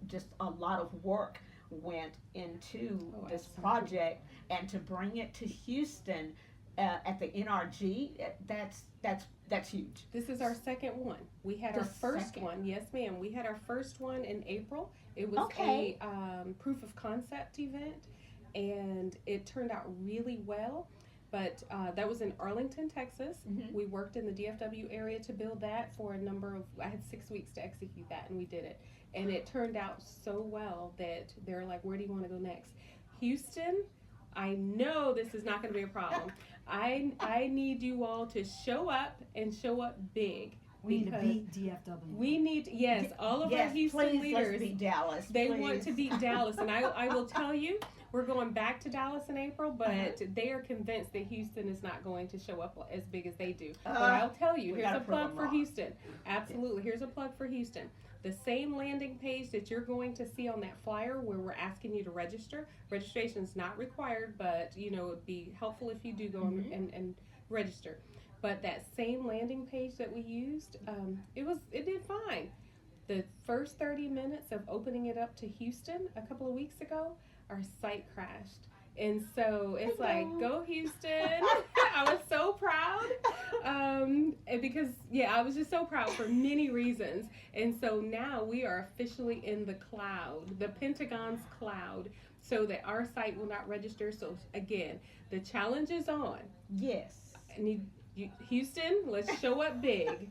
just a lot of work went into this project, and to bring it to Houston at the NRG, that's huge. This is our second one. We had our first one. Yes, ma'am. We had our first one in April. It was a proof of concept event, and it turned out really well. But that was in Arlington, Texas. We worked in the DFW area to build that for I had 6 weeks to execute that, and we did it. And it turned out so well that they're like, where do you want to go next? Houston, I know this is not going to be a problem. I need you all to show up and show up big. We need to beat DFW. We need, all of our Houston leaders. Let's beat Dallas. They want to beat Dallas, and I will tell you, we're going back to Dallas in April, but they are convinced that Houston is not going to show up as big as they do. But I'll tell you, here's a plug for Houston. Absolutely, here's a plug for Houston. The same landing page that you're going to see on that flyer where we're asking you to register. Registration is not required, but it would be helpful if you do go and register. But that same landing page that we used, it did fine. The first 30 minutes of opening it up to Houston a couple of weeks ago, our site crashed. And so it's like, go Houston. I was so proud. Because, I was just so proud for many reasons. And so now we are officially in the cloud, the Pentagon's cloud, so that our site will not register. So again, the challenge is on. Yes. Houston, let's show up big.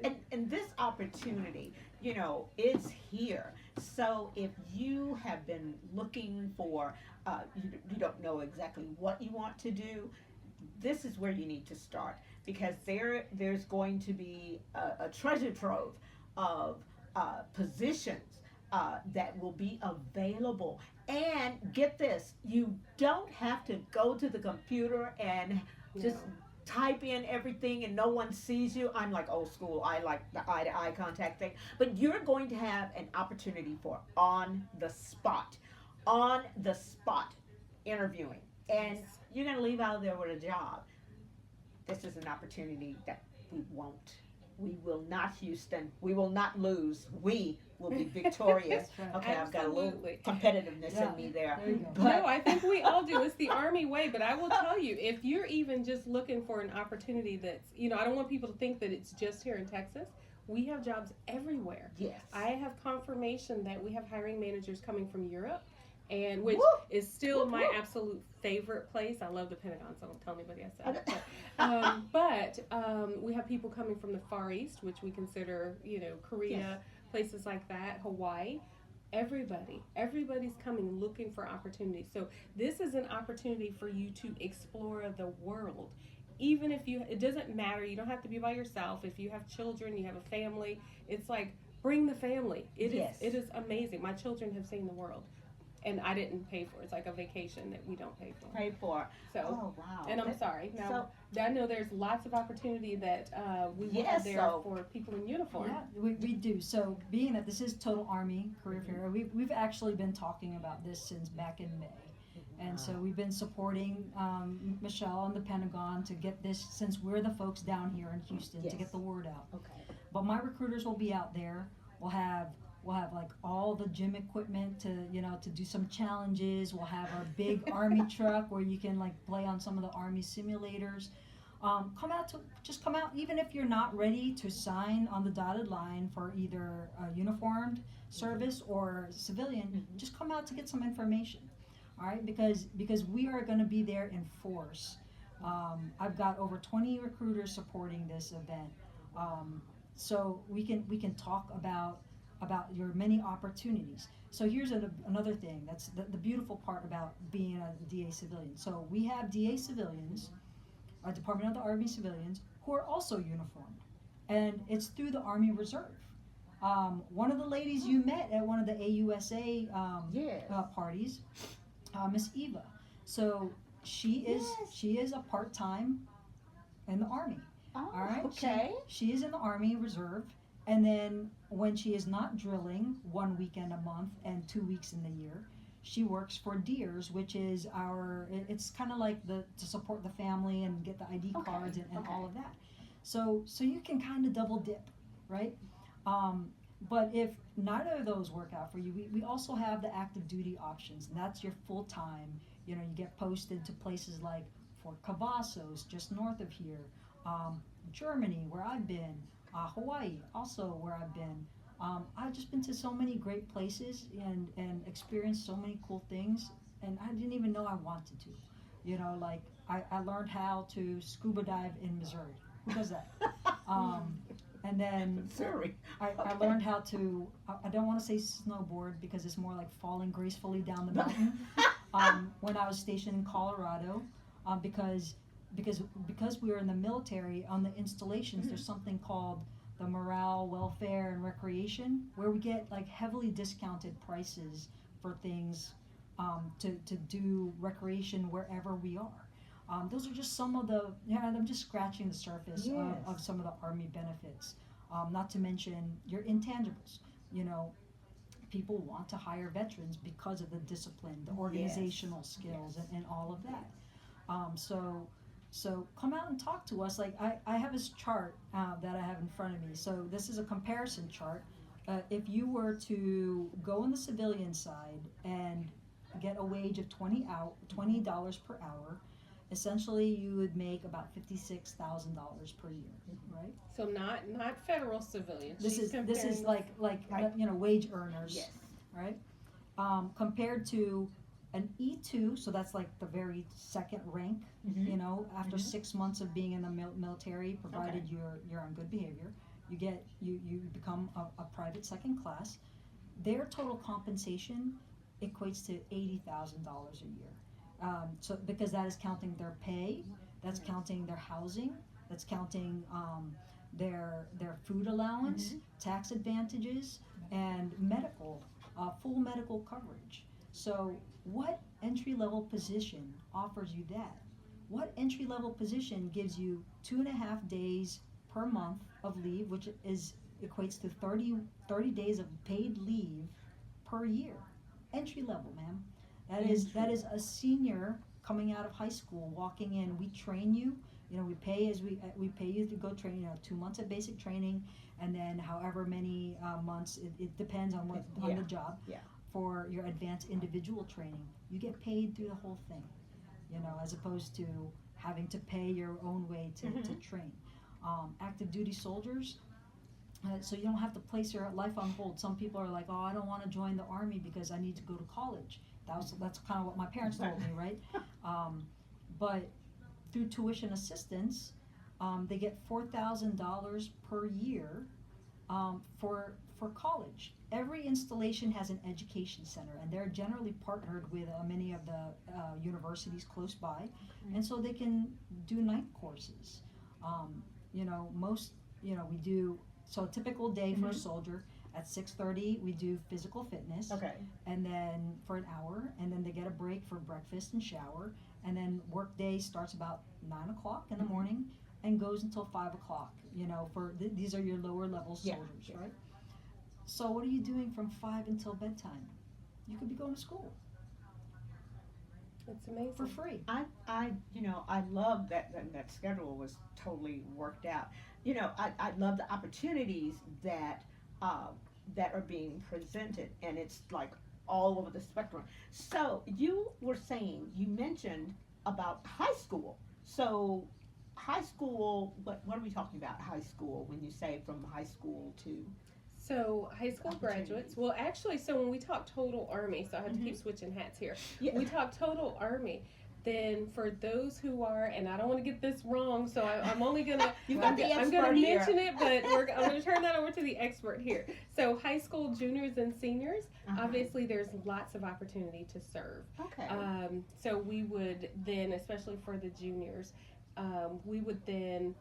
And this opportunity, it's here. So if you have been looking for, you don't know exactly what you want to do, this is where you need to start, because there's going to be a treasure trove of positions that will be available. And get this, you don't have to go to the computer and just type in everything and no one sees you. I'm like old school. I like the eye-to-eye contact thing. But you're going to have an opportunity for on the spot interviewing. And you're going to leave out of there with a job. This is an opportunity that we will not, Houston. We will not lose. We will be victorious. Right. Okay, I've got a little Absolutely. competitiveness in me there. There you go. But No, I think we all do. It's the Army way. But I will tell you, if you're even just looking for an opportunity that's, I don't want people to think that it's just here in Texas. We have jobs everywhere. yes. I have confirmation that we have hiring managers coming from Europe, and which Woo! is still Woo, my woo. absolute favorite place. I love the Pentagon, so don't tell anybody I said it. But we have people coming from the Far East, which we consider, Korea, Yes. places like that, Hawaii. Everybody's coming looking for opportunities. So this is an opportunity for you to explore the world. Even if it doesn't matter, you don't have to be by yourself. If you have children, you have a family, it's like, bring the family. Yes. It is amazing. My children have seen the world, and I didn't pay for it. It's like a vacation that we don't pay for. Pay for. So, Oh, wow. and I'm sorry. Now, So, I know there's lots of opportunity that we will Yes, have there so- for people in uniform. Yeah, we do. So being that this is Total Army Career Fair, we've actually been talking about this since back in May. And so we've been supporting Michelle and the Pentagon to get this, since we're the folks down here in Houston, Yes. to get the word out. Okay. But my recruiters will be out there. We'll have like all the gym equipment to do some challenges. We'll have our big Army truck where you can like play on some of the Army simulators. Come out, even if you're not ready to sign on the dotted line for either a uniformed service or civilian. Just come out to get some information. All right, because we are going to be there in force. I've got over 20 recruiters supporting this event, so we can talk about your many opportunities. So here's another thing. That's the beautiful part about being a DA civilian. So we have DA civilians, Department of the Army civilians, who are also uniformed, and it's through the Army Reserve. One of the ladies you met at one of the AUSA Yes. parties, Miss Eva. So she is a part-time in the Army. Oh, All right. okay. She is in the Army Reserve, and then when she is not drilling, 1 weekend a month and 2 weeks in the year, she works for DEERS, which is it's kind of like to support the family and get the ID Okay, cards and okay. all of that. So you can kind of double dip, right? But if neither of those work out for you, we also have the active duty options, and that's your full time. You get posted to places like Fort Cavazos, just north of here, Germany, where I've been, Hawaii, also where I've been. I've just been to so many great places and experienced so many cool things, and I didn't even know I wanted to. Like I learned how to scuba dive in Missouri. Who does that? And then Sorry. I learned how to, I don't want to say snowboard because it's more like falling gracefully down the mountain. When I was stationed in Colorado, because we were in the military, on the installations, there's something called the Morale, Welfare, and Recreation, where we get like heavily discounted prices for things to do recreation wherever we are. Those are just some of I'm just scratching the surface Yes. of some of the Army benefits. Not to mention your intangibles. People want to hire veterans because of the discipline, the organizational skills, Yes. and all of that. So come out and talk to us. Like I have this chart that I have in front of me. So this is a comparison chart. If you were to go on the civilian side and get a wage of $20 per hour, essentially you would make about $56,000 per year, right? So not federal civilians. This She's is comparing- like wage earners, Yes. right? Compared to an E2, so that's like the very second rank, after 6 months of being in the military, provided you're on good behavior, you become a private second class. Their total compensation equates to $80,000 a year. So because that is counting their pay, that's counting their housing, that's counting their food allowance, tax advantages, and full medical coverage. So what entry-level position offers you that? What entry-level position gives you 2.5 days per month of leave, which equates to 30 days of paid leave per year? Entry level, ma'am. That is a senior coming out of high school, walking in. We train you. We pay you to go train. 2 months of basic training, and then however many months. It depends on on the job. Yeah. For your advanced individual training, you get paid through the whole thing. As opposed to having to pay your own way to train. Active duty soldiers. So you don't have to place your life on hold. Some people are like, oh, I don't want to join the Army because I need to go to college. That's kind of what my parents told me, right? But through tuition assistance, they get $4,000 per year for college. Every installation has an education center, and they're generally partnered with many of the universities close by, and so they can do night courses. We do, so a typical day for a soldier, at 6:30 we do physical fitness, Okay. and then for an hour, and then they get a break for breakfast and shower, and then work day starts about 9 o'clock in the morning and goes until 5 o'clock. These are your lower level soldiers, right? So what are you doing from 5 until bedtime? You could be going to school It's amazing. for free. I love that schedule was totally worked out. I love the opportunities that are being presented, and it's like all over the spectrum. So you mentioned about high school. So high school, what are we talking about? High school, when you say from high school to? So high school graduates, well actually, so when we talk total Army, so I have to keep switching hats here. Yeah. We talk total Army, then for those who are, and I don't want to get this wrong, so I'm only gonna, You got the I'm gonna expert here. mention it, but I'm gonna turn that over to the expert here. So high school juniors and seniors, obviously there's lots of opportunity to serve. Okay. So we would then, especially for the juniors, we would then,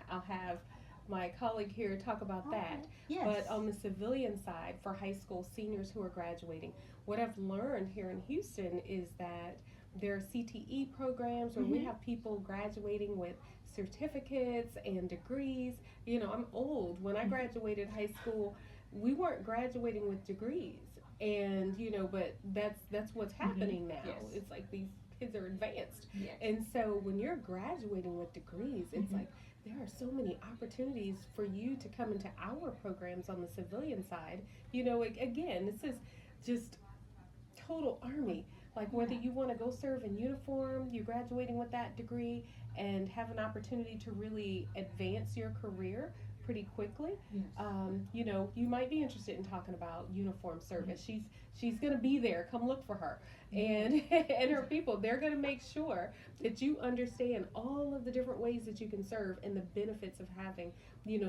I'll have my colleague here talk about that. Yes. But on the civilian side, for high school seniors who are graduating, what I've learned here in Houston is that there are CTE programs where we have people graduating with certificates and degrees. I'm old. When I graduated high school, we weren't graduating with degrees. And, but that's what's happening now. Yes. It's like these kids are advanced. Yes. And so when you're graduating with degrees, it's like there are so many opportunities for you to come into our programs on the civilian side. Again, this is just total Army. Like whether you want to go serve in uniform, you're graduating with that degree and have an opportunity to really advance your career pretty quickly. Yes. You might be interested in talking about uniform service. She's going to be there. Come look for her. And and her people, they're going to make sure that you understand all of the different ways that you can serve and the benefits of having,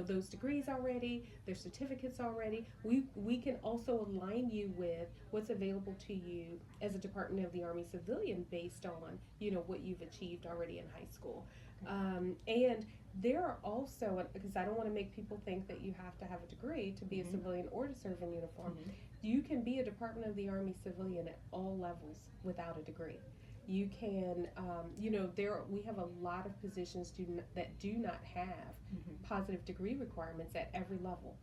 those degrees already, their certificates already. We can also align you with what's available to you as a Department of the Army civilian based on, what you've achieved already in high school. And there are also, because I don't want to make people think that you have to have a degree to be a civilian or to serve in uniform, you can be a Department of the Army civilian at all levels without a degree. You can, we have a lot of positions that do not have positive degree requirements at every level.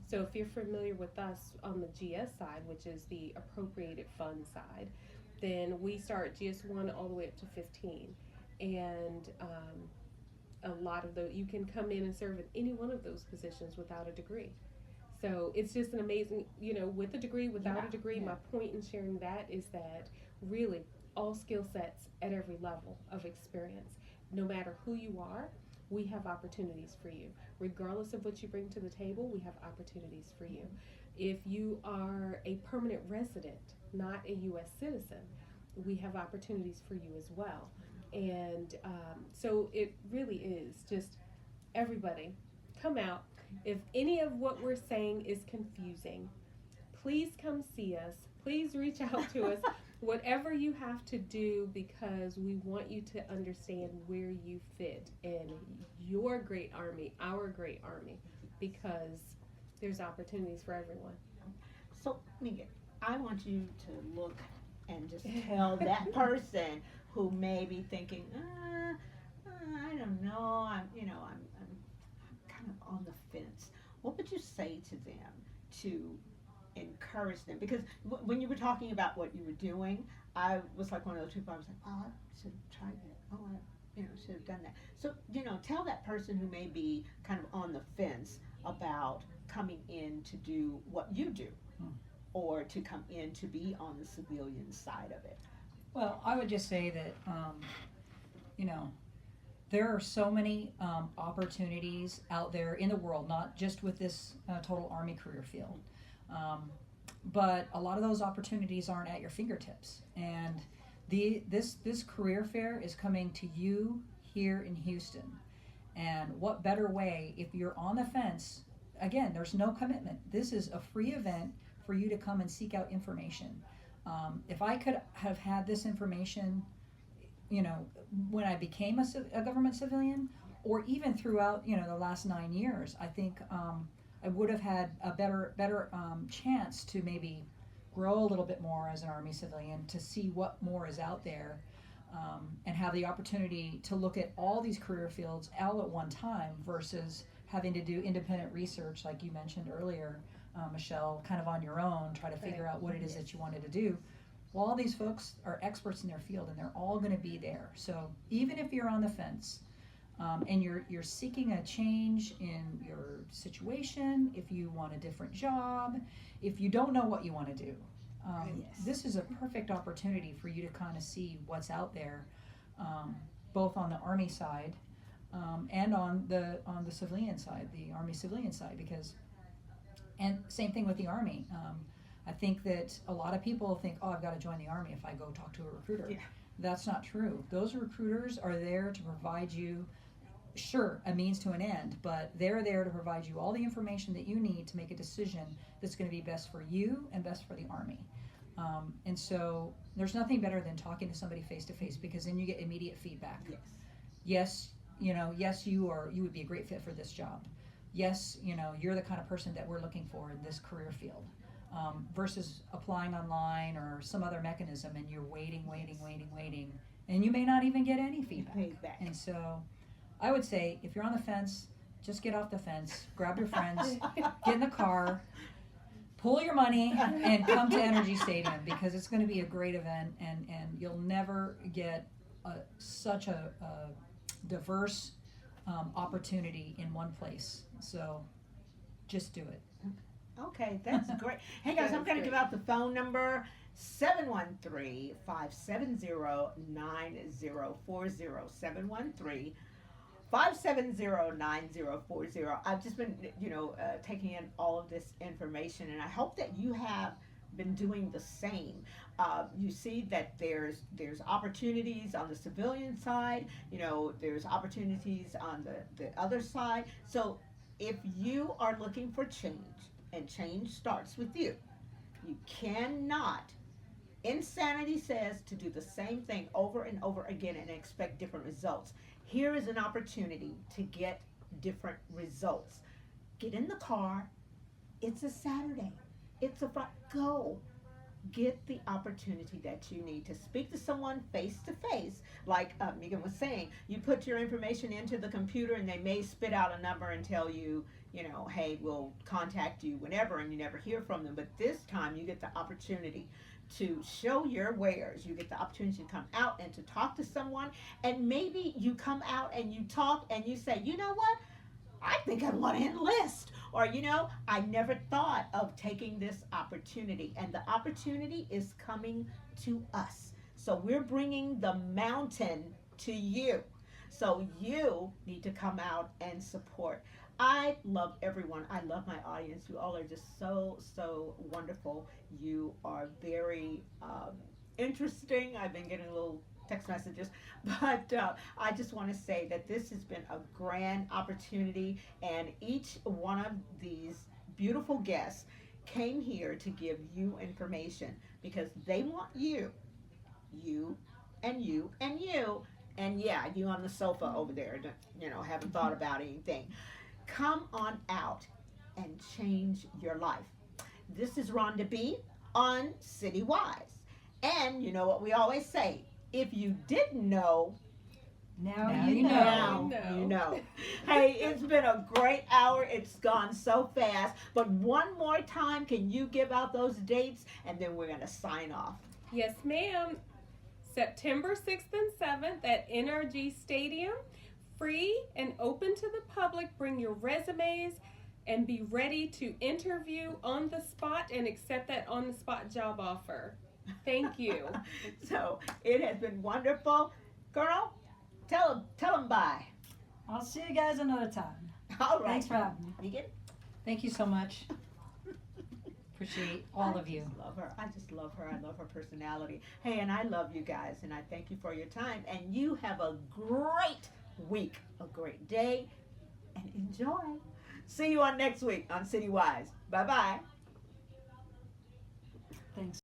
So if you're familiar with us on the GS side, which is the appropriated fund side, then we start GS1 all the way up to 15. And a lot of you can come in and serve in any one of those positions without a degree. So it's just an amazing, with a degree, without a degree, my point in sharing that is that really all skill sets at every level of experience, no matter who you are, we have opportunities for you. Regardless of what you bring to the table, we have opportunities for you. If you are a permanent resident, not a U.S. citizen, we have opportunities for you as well. And so it really is just everybody come out. If any of what we're saying is confusing, please come see us. Please reach out to us. Whatever you have to do, because we want you to understand where you fit in your great Army, our great Army, because there's opportunities for everyone. So, Megan, I want you to look and just tell that person who may be thinking, I don't know, I'm kind of on the fence. What would you say to them to encourage them? Because when you were talking about what you were doing, I was like one of those people. I was like, oh, I should have tried that. Oh, I should have done that. So, tell that person who may be kind of on the fence about coming in to do what you do, or to come in to be on the civilian side of it. Well, I would just say that, there are so many opportunities out there in the world, not just with this total Army career field. but a lot of those opportunities aren't at your fingertips. And this career fair is coming to you here in Houston. And what better way, if you're on the fence, again, there's no commitment. This is a free event for you to come and seek out information. If I could have had this information, when I became a government civilian, or even throughout, the last 9 years, I think I would have had a better chance to maybe grow a little bit more as an Army civilian, to see what more is out there, and have the opportunity to look at all these career fields all at one time versus having to do independent research, like you mentioned earlier, Michelle, kind of on your own, try to figure out what it is that you wanted to do. Well, all these folks are experts in their field, and they're all going to be there. So even if you're on the fence, and you're seeking a change in your situation, if you want a different job, if you don't know what you want to do, this is a perfect opportunity for you to kind of see what's out there, both on the Army side and on the civilian side, the Army civilian side, and same thing with the Army. I think that a lot of people think, oh, I've got to join the Army if I go talk to a recruiter. Yeah. That's not true. Those recruiters are there to provide you, sure, a means to an end, but they're there to provide you all the information that you need to make a decision that's going to be best for you and best for the Army. And so there's nothing better than talking to somebody face to face, because then you get immediate feedback. Yes. Yes, you would be a great fit for this job. Yes, you're the kind of person that we're looking for in this career field. Versus applying online or some other mechanism, and you're waiting, and you may not even get any feedback. And so I would say, if you're on the fence, just get off the fence, grab your friends, get in the car, pull your money, and come to Energy Stadium, because it's going to be a great event, and you'll never get such a diverse opportunity in one place. So just do it. Okay, that's great. Hey guys, I'm going to give out the phone number, 713-570-9040, 713-570-9040. I've just been, taking in all of this information, and I hope that you have been doing the same. You see that there's opportunities on the civilian side, there's opportunities on the other side. So if you are looking for change, and change starts with you, you cannot, insanity says, to do the same thing over and over again and expect different results. Here is an opportunity to get different results. Get in the car. It's a Saturday. It's a Friday. Go. Get the opportunity that you need to speak to someone face to face. Like Megan was saying, you put your information into the computer and they may spit out a number and tell you, hey, we'll contact you whenever, and you never hear from them. But this time you get the opportunity to show your wares. You get the opportunity to come out and to talk to someone, and maybe you come out and you talk and you say, you know what? I think I want to enlist. Or, I never thought of taking this opportunity. And the opportunity is coming to us. So we're bringing the mountain to you. So you need to come out and support. I love everyone. I love my audience. You all are just so, so wonderful. You are very interesting. I've been getting little text messages, but I just want to say that this has been a grand opportunity, and each one of these beautiful guests came here to give you information, because they want you, and you, and you, and yeah, you on the sofa over there, haven't thought about anything. Come on out and change your life. This is Rhonda B on Citywise, and you know what we always say, if you didn't know, now you know. Now you know. Hey, it's been a great hour. It's gone so fast. But one more time, can you give out those dates? And then we're going to sign off. Yes, ma'am. September 6th and 7th at NRG Stadium. Free and open to the public. Bring your resumes and be ready to interview on the spot and accept that on the spot job offer. Thank you. So it has been wonderful. Colonel, tell them bye. I'll see you guys another time. All right. Thanks for having me. Megan? Thank you so much. Appreciate all of you. I just love her. I just love her. I love her personality. Hey, and I love you guys, and I thank you for your time. And you have a great week, a great day, and enjoy. See you on next week on City Wise. Bye bye. Thanks.